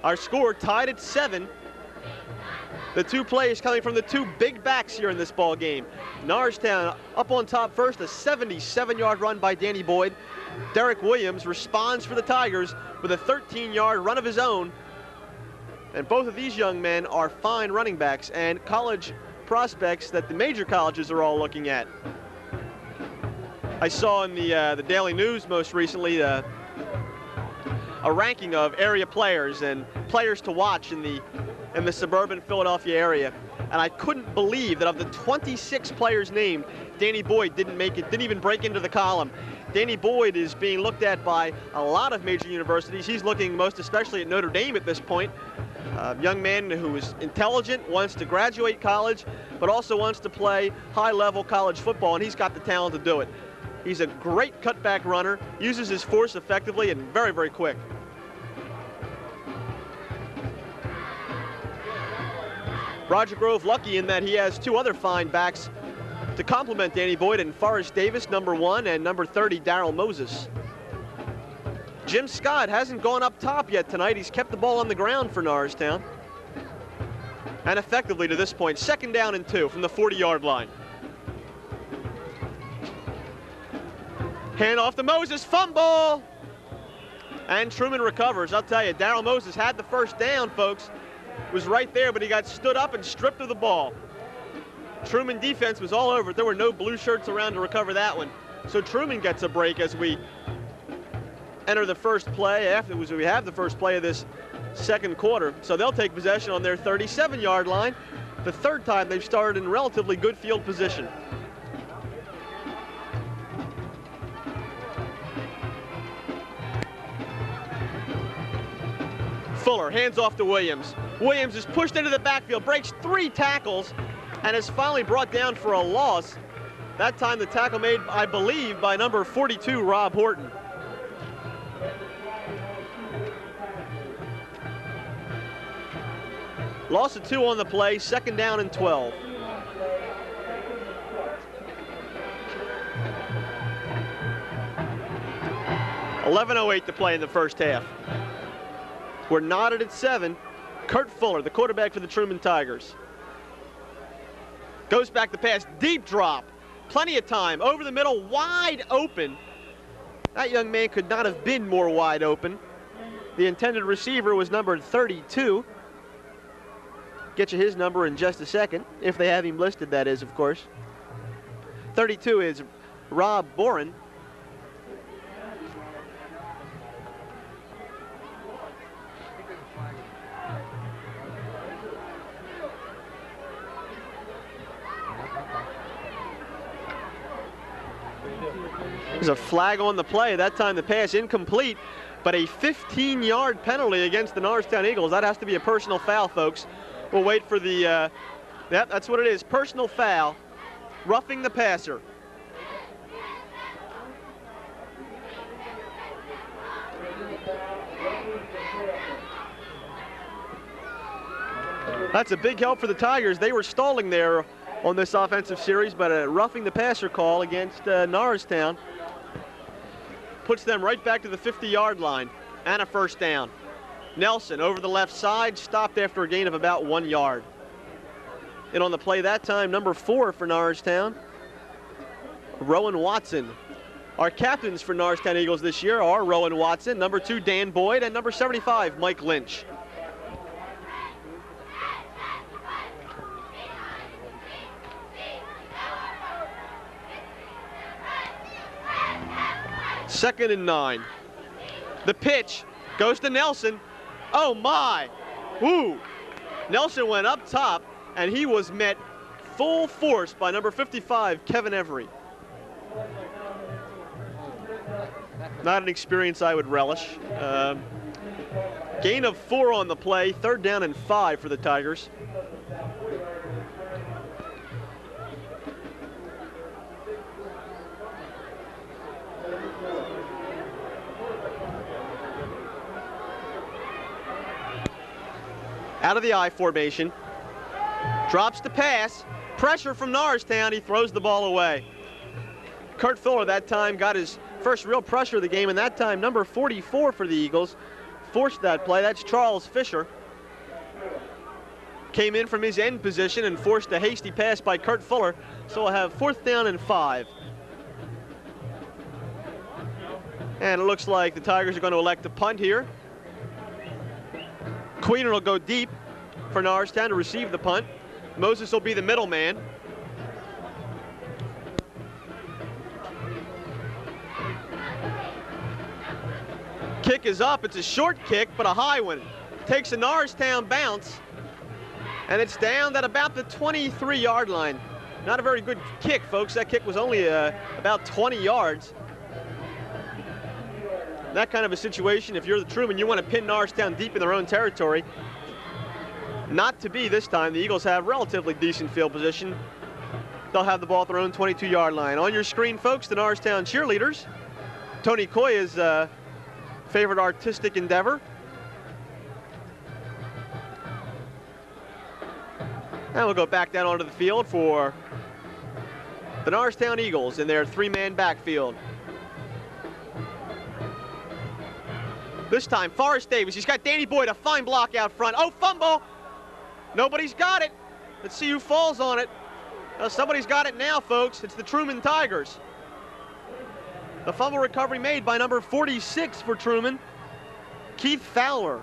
Our score tied at 7. The two plays coming from the two big backs here in this ball game. Norristown up on top first, a 77-yard run by Danny Boyd. Derek Williams responds for the Tigers with a 13-yard run of his own. And both of these young men are fine running backs and college prospects that the major colleges are all looking at. I saw in the Daily News most recently a ranking of area players and players to watch in the suburban Philadelphia area. And I couldn't believe that of the 26 players named, Danny Boyd didn't make it, didn't even break into the column. Danny Boyd is being looked at by a lot of major universities. He's looking most especially at Notre Dame at this point. A young man who is intelligent, wants to graduate college, but also wants to play high-level college football, and he's got the talent to do it. He's a great cutback runner, uses his force effectively, and very, very quick. Roger Grove lucky in that he has two other fine backs to complement Danny Boyd, and Forrest Davis, number 1, and number 30, Darrell Moses. Jim Scott hasn't gone up top yet tonight. He's kept the ball on the ground for Norristown. And effectively to this point, 2nd down and 2 from the 40-yard line. Hand off to Moses, fumble! And Truman recovers. I'll tell you, Darrell Moses had the first down, folks. Was right there, but he got stood up and stripped of the ball. Truman defense was all over it. There were no blue shirts around to recover that one. So Truman gets a break as we enter the first play afterwards. We have the first play of this second quarter. So they'll take possession on their 37-yard line. The third time they've started in relatively good field position. Fuller hands off to Williams. Williams is pushed into the backfield, breaks 3 tackles, and is finally brought down for a loss. That time the tackle made, I believe, by number 42, Rob Horton. Loss of 2 on the play, 2nd down and 12. .11:08 to play in the first half. We're knotted at 7. Kurt Fuller, the quarterback for the Truman Tigers. Goes back to pass, deep drop. Plenty of time, over the middle, wide open. That young man could not have been more wide open. The intended receiver was numbered 32. Get you his number in just a second, if they have him listed, that is, of course. 32 is Rob Boren. There's a flag on the play. That time the pass incomplete, but a 15-yard penalty against the Norristown Eagles. That has to be a personal foul, folks. We'll wait for the, that's what it is, personal foul, roughing the passer. That's a big help for the Tigers. They were stalling there on this offensive series, but a roughing the passer call against Norristown puts them right back to the 50-yard line and a first down. Nelson over the left side, stopped after a gain of about 1 yard. And on the play that time, number 4 for Norristown, Rowan Watson. Our captains for Norristown Eagles this year are Rowan Watson, number 2 Dan Boyd, and number 75 Mike Lynch. Second and 9. The pitch goes to Nelson. Oh my, woo. Nelson went up top and he was met full force by number 55, Kevin Every. Not an experience I would relish. Gain of 4 on the play, 3rd down and 5 for the Tigers. Out of the I formation, drops the pass, pressure from Norristown, he throws the ball away. Kurt Fuller that time got his first real pressure of the game, and that time number 44 for the Eagles, forced that play. That's Charles Fisher. Came in from his end position and forced a hasty pass by Kurt Fuller. So we'll have 4th down and 5. And it looks like the Tigers are going to elect to punt here. Queener will go deep for Norristown to receive the punt. Moses will be the middleman. Kick is up. It's a short kick, but a high one. Takes a Norristown bounce, and it's down at about the 23-yard line. Not a very good kick, folks. That kick was only about 20 yards. That kind of a situation, if you're the Truman, you want to pin Norristown deep in their own territory. Not to be this time. The Eagles have relatively decent field position. They'll have the ball at their own 22-yard line. On your screen, folks, the Norristown cheerleaders. Tony Koya's favorite artistic endeavor. And we'll go back down onto the field for the Norristown Eagles in their 3-man backfield. This time, Forrest Davis. He's got Danny Boyd, a fine block out front. Oh, fumble! Nobody's got it. Let's see who falls on it. Somebody's got it now, folks. It's the Truman Tigers. The fumble recovery made by number 46 for Truman, Keith Fowler.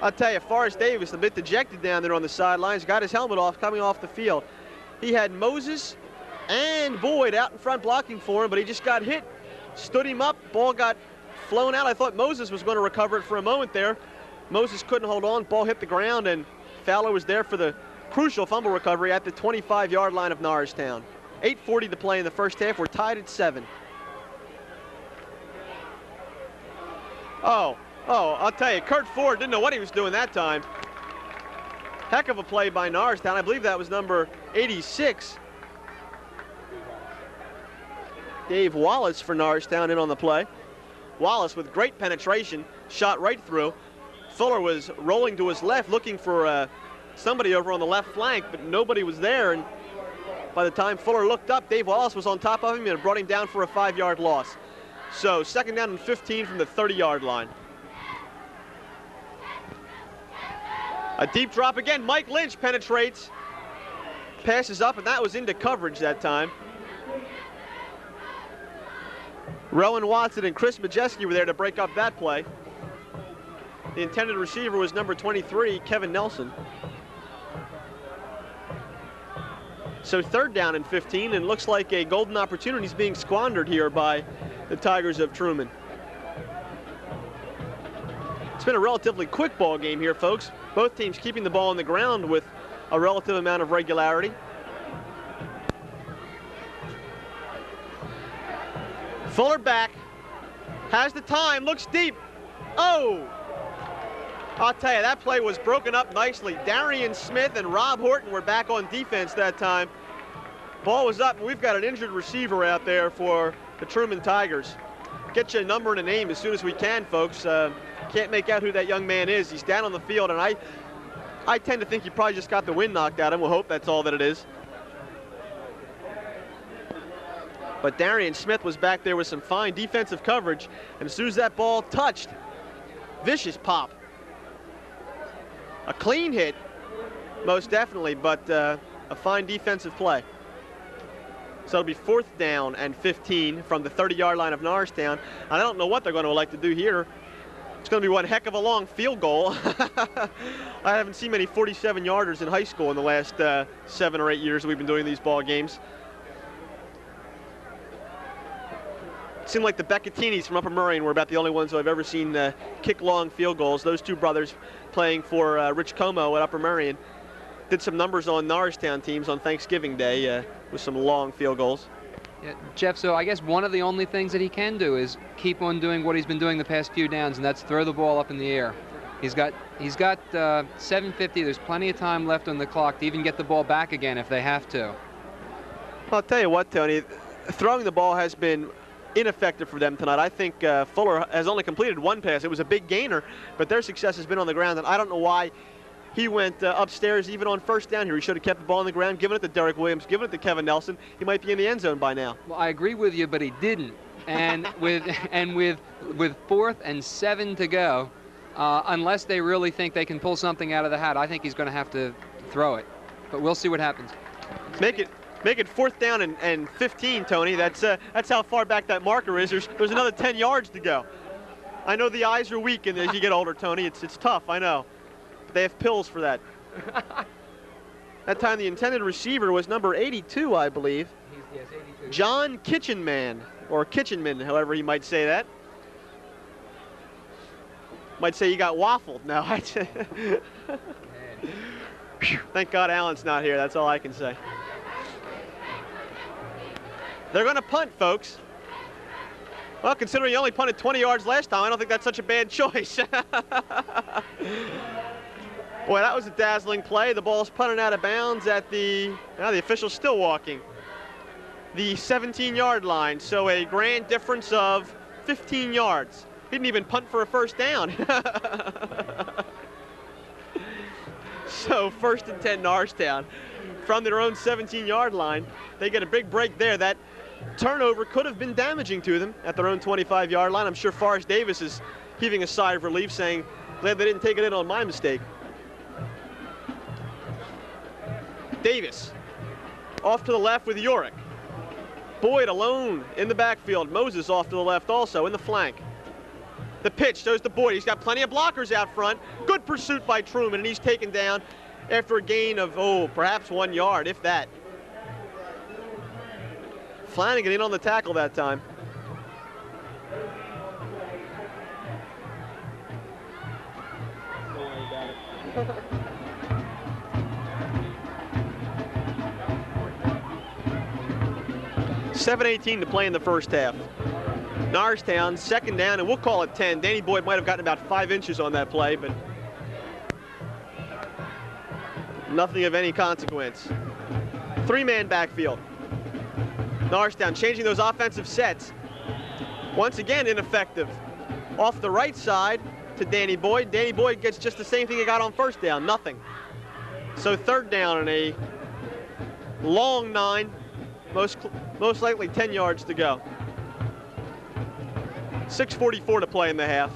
I'll tell you, Forrest Davis, a bit dejected down there on the sidelines, got his helmet off coming off the field. He had Moses and Boyd out in front blocking for him, but he just got hit, stood him up, ball got flown out. I thought Moses was going to recover it for a moment there. Moses couldn't hold on, ball hit the ground, and Fowler was there for the crucial fumble recovery at the 25-yard line of Norristown. 8:40 to play in the first half. We're tied at 7. Oh, I'll tell you, Kurt Ford didn't know what he was doing that time. Heck of a play by Norristown. I believe that was number 86. Dave Wallace for Norristown in on the play. Wallace with great penetration, shot right through. Fuller was rolling to his left, looking for somebody over on the left flank, but nobody was there. And by the time Fuller looked up, Dave Wallace was on top of him and brought him down for a 5-yard loss. So 2nd down and 15 from the 30-yard line. A deep drop again. Mike Lynch penetrates, passes up, and that was into coverage that time. Rowan Watson and Chris Majeski were there to break up that play. The intended receiver was number 23, Kevin Nelson. So 3rd down and 15, and looks like a golden opportunity is being squandered here by the Tigers of Truman. It's been a relatively quick ball game here, folks. Both teams keeping the ball on the ground with a relative amount of regularity. Fuller back, has the time, looks deep. Oh! I'll tell you, that play was broken up nicely. Darian Smith and Rob Horton were back on defense that time. Ball was up, and we've got an injured receiver out there for the Truman Tigers. Get you a number and a name as soon as we can, folks. Can't make out who that young man is. He's down on the field, and I tend to think he probably just got the wind knocked out of him. We'll hope that's all that it is. But Darian Smith was back there with some fine defensive coverage, and as soon as that ball touched, vicious pop. A clean hit, most definitely, but a fine defensive play. So it'll be 4th down and 15 from the 30-yard line of Norristown. I don't know what they're going to elect to do here. It's going to be one heck of a long field goal. I haven't seen many 47-yarders in high school in the last 7 or 8 years we've been doing these ball games. It seemed like the Beccatinis from Upper Merion were about the only ones who I've ever seen kick long field goals. Those two brothers playing for Rich Como at Upper Merion did some numbers on Norristown teams on Thanksgiving Day with some long field goals. Yeah, Jeff, so I guess one of the only things that he can do is keep on doing what he's been doing the past few downs, and that's throw the ball up in the air. He's got 7:50. There's plenty of time left on the clock to even get the ball back again if they have to. I'll tell you what, Tony, throwing the ball has been ineffective for them tonight. I think Fuller has only completed 1 pass. It was a big gainer, but their success has been on the ground, and I don't know why he went upstairs even on 1st down here. He should have kept the ball on the ground, given it to Derek Williams, given it to Kevin Nelson. He might be in the end zone by now. Well, I agree with you, but he didn't. And with 4th and 7 to go, unless they really think they can pull something out of the hat, I think he's going to have to throw it. But we'll see what happens. Make it 4th down and 15, Tony. That's how far back that marker is. There's another 10 yards to go. I know the eyes are weak as you get older, Tony. It's tough, I know. But they have pills for that. That time the intended receiver was number 82, I believe. Yes, 82. John Kitchenman, or Kitchenman, however he might say that. Might say he got waffled. No, thank God Allen's not here. That's all I can say. They're going to punt, folks. Well, considering he only punted 20 yards last time, I don't think that's such a bad choice. Boy, that was a dazzling play. The ball's punted out of bounds at the official's still walking. The 17-yard line, so a grand difference of 15 yards. He didn't even punt for a first down. So 1st and 10 Norristown from their own 17-yard line. They get a big break there. That turnover could have been damaging to them at their own 25-yard line. I'm sure Forrest Davis is heaving a sigh of relief, saying, glad they didn't take it in on my mistake. Davis off to the left with Yorick. Boyd alone in the backfield. Moses off to the left also in the flank. The pitch goes to Boyd. He's got plenty of blockers out front. Good pursuit by Truman, and he's taken down after a gain of, perhaps 1 yard, if that. Flanagan in on the tackle that time. .7:18 to play in the first half. Norristown, 2nd down, and we'll call it 10. Danny Boyd might have gotten about 5 inches on that play, but nothing of any consequence. 3-man backfield. Norristown changing those offensive sets. Once again, ineffective. Off the right side to Danny Boyd. Danny Boyd gets just the same thing he got on first down, nothing. So 3rd down and a long 9, most likely 10 yards to go. 6:44 to play in the half.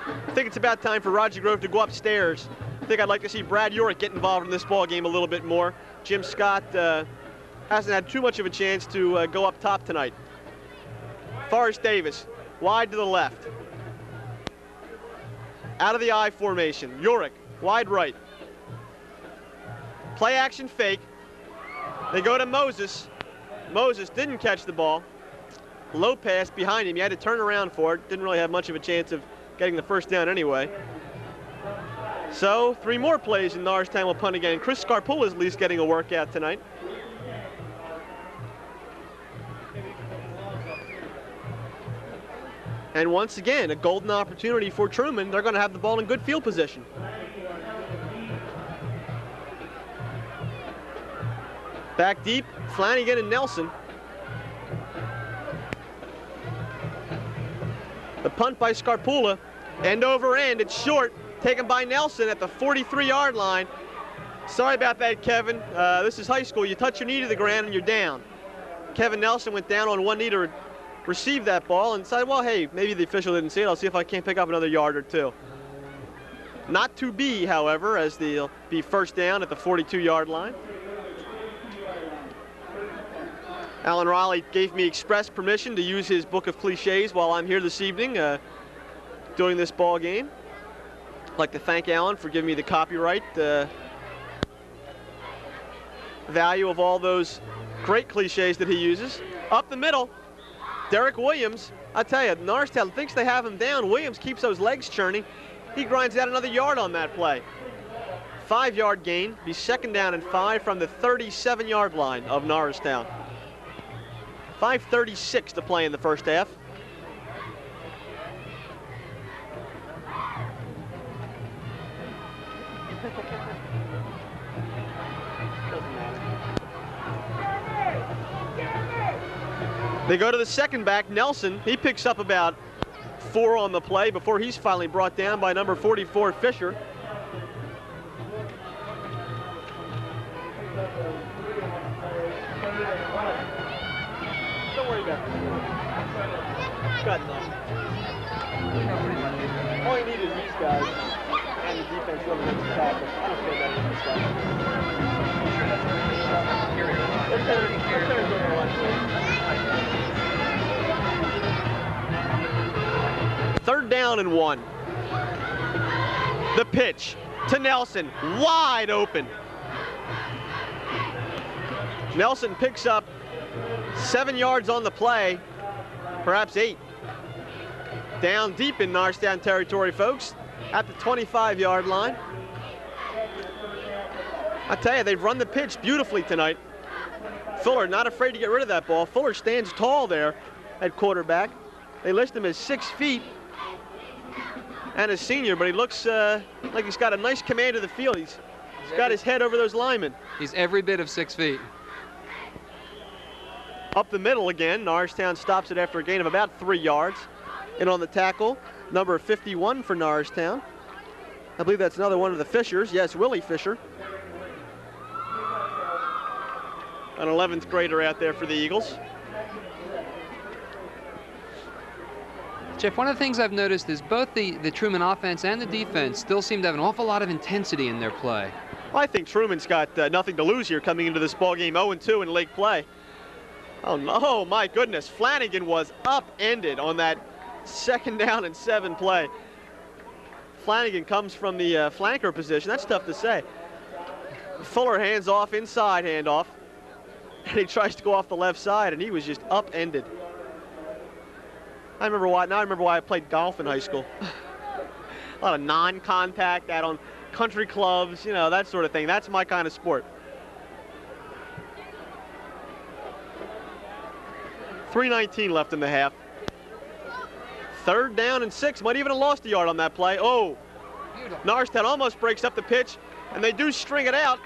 I think it's about time for Roger Grove to go upstairs. I think I'd like to see Brad Yorick get involved in this ball game a little bit more. Jim Scott hasn't had too much of a chance to go up top tonight. Forrest Davis, wide to the left. Out of the I formation. Yorick, wide right. Play action fake. They go to Moses. Moses didn't catch the ball. Low pass behind him. You had to turn around for it. Didn't really have much of a chance of getting the first down anyway. So 3 more plays and Norristown will punt again. Chris Scarpula is at least getting a workout tonight. And once again, a golden opportunity for Truman. They're going to have the ball in good field position. Back deep, Flanagan and Nelson. The punt by Scarpula, end over end, it's short, taken by Nelson at the 43-yard line. Sorry about that, Kevin. This is high school. You touch your knee to the ground and you're down. Kevin Nelson went down on one knee to receive that ball and decided, well, hey, maybe the official didn't see it. I'll see if I can't pick up another yard or 2. Not to be, however, as they'll be first down at the 42-yard line. Alan Riley gave me express permission to use his book of cliches while I'm here this evening doing this ball game. I'd like to thank Alan for giving me the copyright value of all those great cliches that he uses. Up the middle, Derek Williams. I tell you, Norristown thinks they have him down. Williams keeps those legs churning. He grinds out another yard on that play. 5-yard gain. Be 2nd down and 5 from the 37-yard line of Norristown. 5:36 to play in the first half. They go to the second back, Nelson. He picks up about 4 on the play before he's finally brought down by number 44, Fisher. Don't worry about got nothing. All you need is these guys and the defense running into the tackle. I don't care about any of this stuff. Third down and 1. The pitch to Nelson, wide open. Nelson picks up 7 yards on the play, perhaps 8. Down deep in Norristown territory, folks, at the 25-yard line. I tell you, they've run the pitch beautifully tonight. Fuller not afraid to get rid of that ball. Fuller stands tall there at quarterback. They list him as 6 feet and a senior, but he looks like he's got a nice command of the field. He's got his head over those linemen. He's every bit of 6 feet. Up the middle again, Norristown stops it after a gain of about 3 yards. And on the tackle, number 51 for Norristown. I believe that's another one of the Fishers. Yes, Willie Fisher. An 11th grader out there for the Eagles. Jeff, one of the things I've noticed is both the Truman offense and the defense still seem to have an awful lot of intensity in their play. Well, I think Truman's got nothing to lose here coming into this ball game, 0-2 in league play. Oh, no, my goodness. Flanagan was upended on that 2nd down and 7 play. Flanagan comes from the flanker position. That's tough to say. Fuller hands off, inside handoff. And he tries to go off the left side, and he was just upended. I remember why I played golf in high school. A lot of non-contact out on country clubs, you know, that sort of thing. That's my kind of sport. 3:19 left in the half. 3rd down and 6. Might even have lost a yard on that play. Oh, Norristown almost breaks up the pitch, and they do string it out.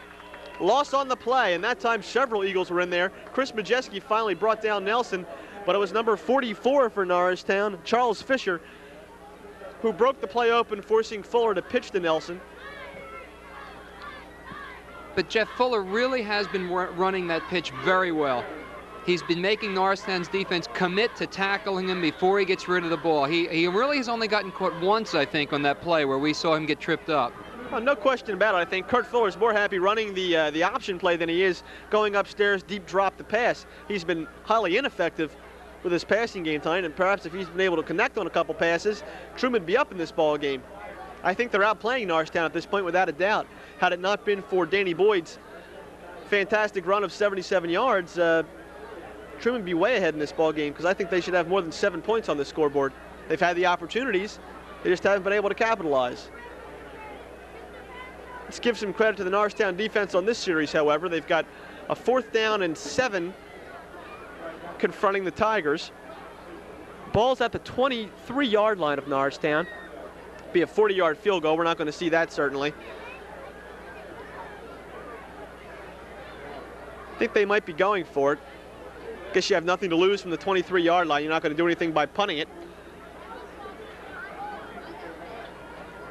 Loss on the play, and that time several Eagles were in there. Chris Majeski finally brought down Nelson, but it was number 44 for Norristown, Charles Fisher, who broke the play open, forcing Fuller to pitch to Nelson. But Jeff, Fuller really has been running that pitch very well. He's been making Norristown's defense commit to tackling him before he gets rid of the ball. He really has only gotten caught once, I think, on that play where we saw him get tripped up. Well, no question about it. I think Kurt Fuller's more happy running the option play than he is going upstairs, deep drop the pass. He's been highly ineffective with his passing game tonight, and perhaps if he's been able to connect on a couple passes, Truman would be up in this ball game. I think they're outplaying Norristown at this point without a doubt. Had it not been for Danny Boyd's fantastic run of 77 yards, Truman would be way ahead in this ball game, because I think they should have more than 7 points on the scoreboard. They've had the opportunities, they just haven't been able to capitalize. Let's give some credit to the Norristown defense on this series, however. They've got a 4th down and 7 confronting the Tigers. Ball's at the 23-yard line of Norristown. Be a 40-yard field goal. We're not going to see that, certainly. I think they might be going for it. Guess you have nothing to lose from the 23-yard line. You're not going to do anything by punting it.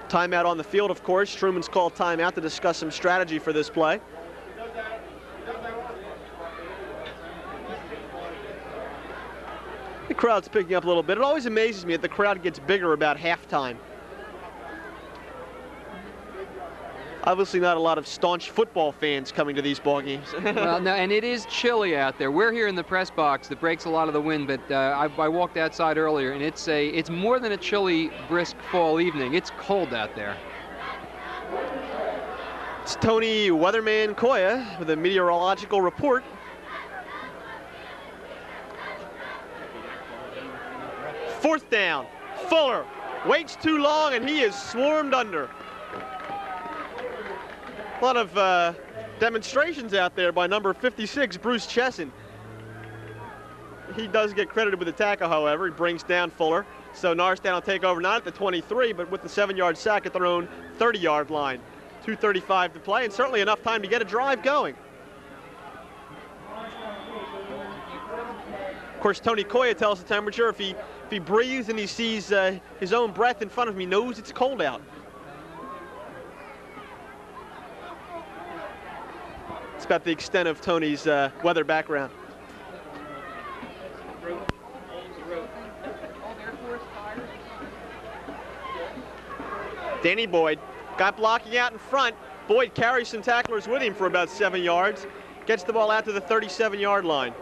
Timeout on the field, of course. Truman's called timeout to discuss some strategy for this play. The crowd's picking up a little bit. It always amazes me that the crowd gets bigger about halftime. Obviously not a lot of staunch football fans coming to these ball games. Well, no, and it is chilly out there. We're here in the press box that breaks a lot of the wind, but I walked outside earlier, and it's more than a chilly, brisk fall evening. It's cold out there. It's Tony Weatherman Koya with a meteorological report. Fourth down. Fuller waits too long, and he is swarmed under. A lot of demonstrations out there by number 56, Bruce Chesson. He does get credited with the tackle, however. He brings down Fuller. So Norristown will take over, not at the 23, but with the 7-yard sack at their own 30-yard line. 2:35 to play, and certainly enough time to get a drive going. Of course, Tony Koya tells the temperature if he breathes and he sees his own breath in front of him, he knows it's cold out. It's about the extent of Tony's weather background. Danny Boyd got blocking out in front. Boyd carries some tacklers with him for about 7 yards. Gets the ball out to the 37-yard line.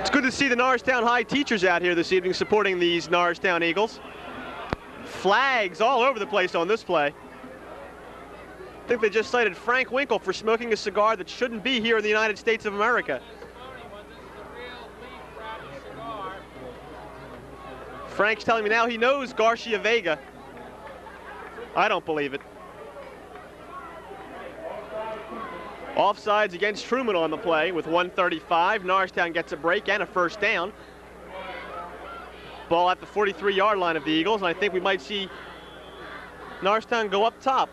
It's good to see the Norristown High teachers out here this evening supporting these Norristown Eagles. Flags all over the place on this play. I think they just cited Frank Winkle for smoking a cigar that shouldn't be here in the United States of America. Frank's telling me now he knows Garcia Vega. I don't believe it. Offsides against Truman on the play with 1:35. Norristown gets a break and a first down. Ball at the 43-yard line of the Eagles, and I think we might see Norristown go up top.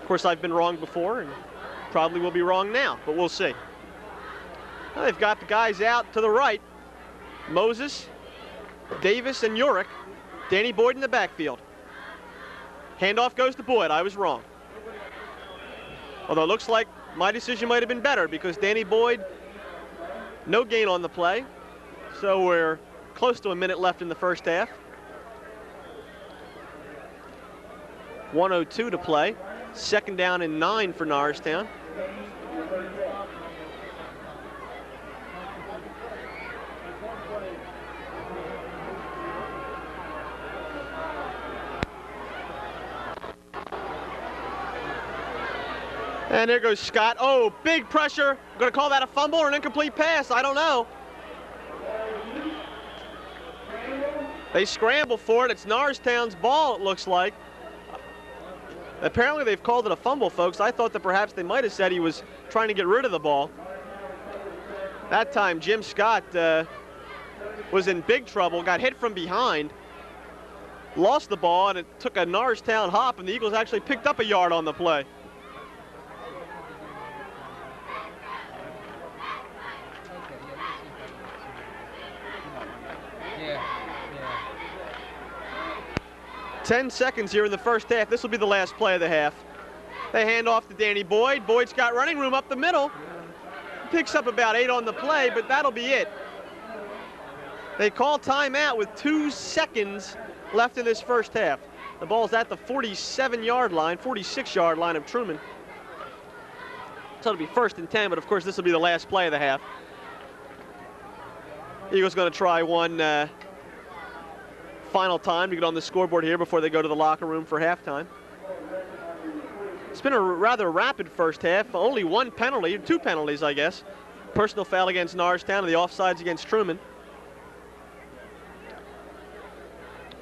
Of course, I've been wrong before and probably will be wrong now, but we'll see. Now they've got the guys out to the right. Moses, Davis, and Urick. Danny Boyd in the backfield. Handoff goes to Boyd. I was wrong. Although it looks like my decision might have been better because Danny Boyd, no gain on the play. So we're close to a minute left in the first half. 1:02 to play. Second down and 9 for Norristown. And there goes Scott. Oh, big pressure. Going to call that a fumble or an incomplete pass? I don't know. They scramble for it. It's Norristown's ball, it looks like. Apparently they've called it a fumble, folks. I thought that perhaps they might have said he was trying to get rid of the ball. That time, Jim Scott was in big trouble, got hit from behind, lost the ball, and it took a Norristown hop, and the Eagles actually picked up a yard on the play. Yeah. 10 seconds here in the first half. This will be the last play of the half. They hand off to Danny Boyd. Boyd's got running room up the middle. Picks up about 8 on the play, but that'll be it. They call timeout with 2 seconds left in this first half. The ball's at the 47-yard line, 46-yard line of Truman. So it'll be 1st and 10, but of course this will be the last play of the half. Eagles going to try one final time to get on the scoreboard here before they go to the locker room for halftime. It's been a rather rapid first half. Only 1 penalty, 2 penalties, I guess. Personal foul against Norristown and the offsides against Truman.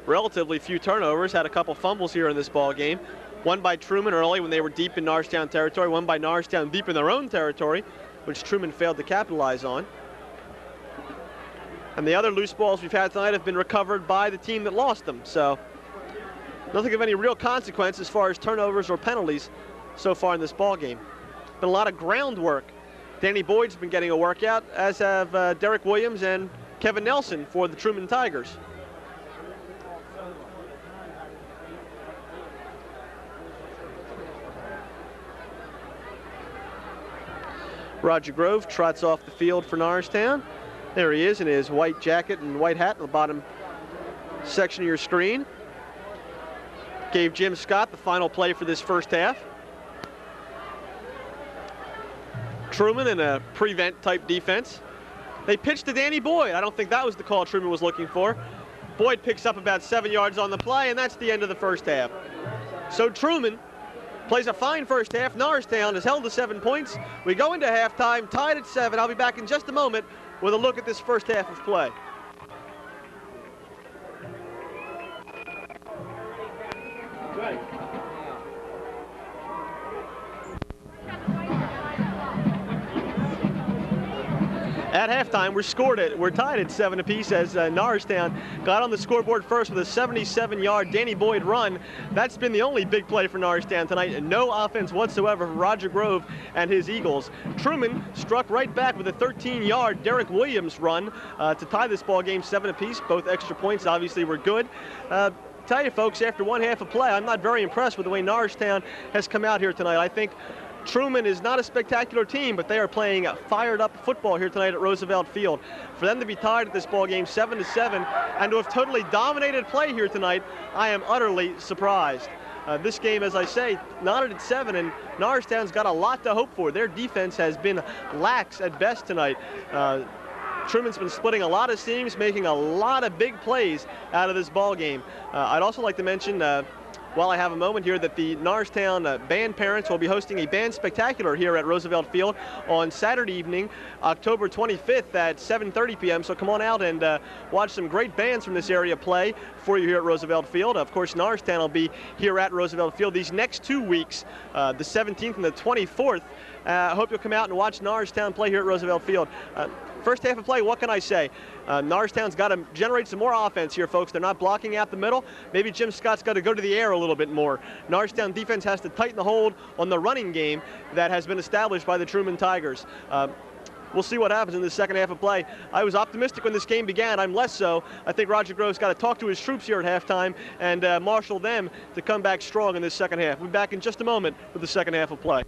Relatively few turnovers. Had a couple fumbles here in this ball game. One by Truman early when they were deep in Norristown territory. One by Norristown deep in their own territory, which Truman failed to capitalize on. And the other loose balls we've had tonight have been recovered by the team that lost them. So nothing of any real consequence as far as turnovers or penalties so far in this ball game. Been a lot of groundwork. Danny Boyd's been getting a workout, as have Derek Williams and Kevin Nelson for the Truman Tigers. Roger Grove trots off the field for Norristown. There he is in his white jacket and white hat in the bottom section of your screen. Gave Jim Scott the final play for this first half. Truman in a prevent type defense. They pitched to Danny Boyd. I don't think that was the call Truman was looking for. Boyd picks up about 7 yards on the play, and that's the end of the first half. So Truman plays a fine first half. Norristown has held to 7 points. We go into halftime, tied at 7. I'll be back in just a moment with a look at this first half of play. at halftime, we're tied at 7 apiece as Norristown got on the scoreboard first with a 77-yard Danny Boyd run. That's been the only big play for Norristown tonight, and no offense whatsoever for Roger Grove and his Eagles. Truman struck right back with a 13-yard Derek Williams run to tie this ball game 7 apiece. Both extra points obviously were good. Tell you folks, after one half of play, I'm not very impressed with the way Norristown has come out here tonight. I think Truman is not a spectacular team, but they are playing fired up football here tonight at Roosevelt Field. For them to be tied at this ball game 7-7 and to have totally dominated play here tonight, I am utterly surprised. This game, as I say, knotted at 7, and Norristown's got a lot to hope for. Their defense has been lax at best tonight. Truman's been splitting a lot of seams, making a lot of big plays out of this ball game. I'd also like to mention, while I have a moment here, that the Norristown band parents will be hosting a band spectacular here at Roosevelt Field on Saturday evening, October 25th at 7:30 p.m. So come on out and watch some great bands from this area play for you here at Roosevelt Field. Of course, Norristown will be here at Roosevelt Field these next 2 weeks, the 17th and the 24th. I hope you'll come out and watch Norristown play here at Roosevelt Field. First half of play, what can I say? Norristown's got to generate some more offense here, folks. They're not blocking out the middle. Maybe Jim Scott's got to go to the air a little bit more. Norristown defense has to tighten the hold on the running game that has been established by the Truman Tigers. We'll see what happens in the second half of play. I was optimistic when this game began. I'm less so. I think Roger Grove's got to talk to his troops here at halftime and marshal them to come back strong in this second half. We'll be back in just a moment with the second half of play.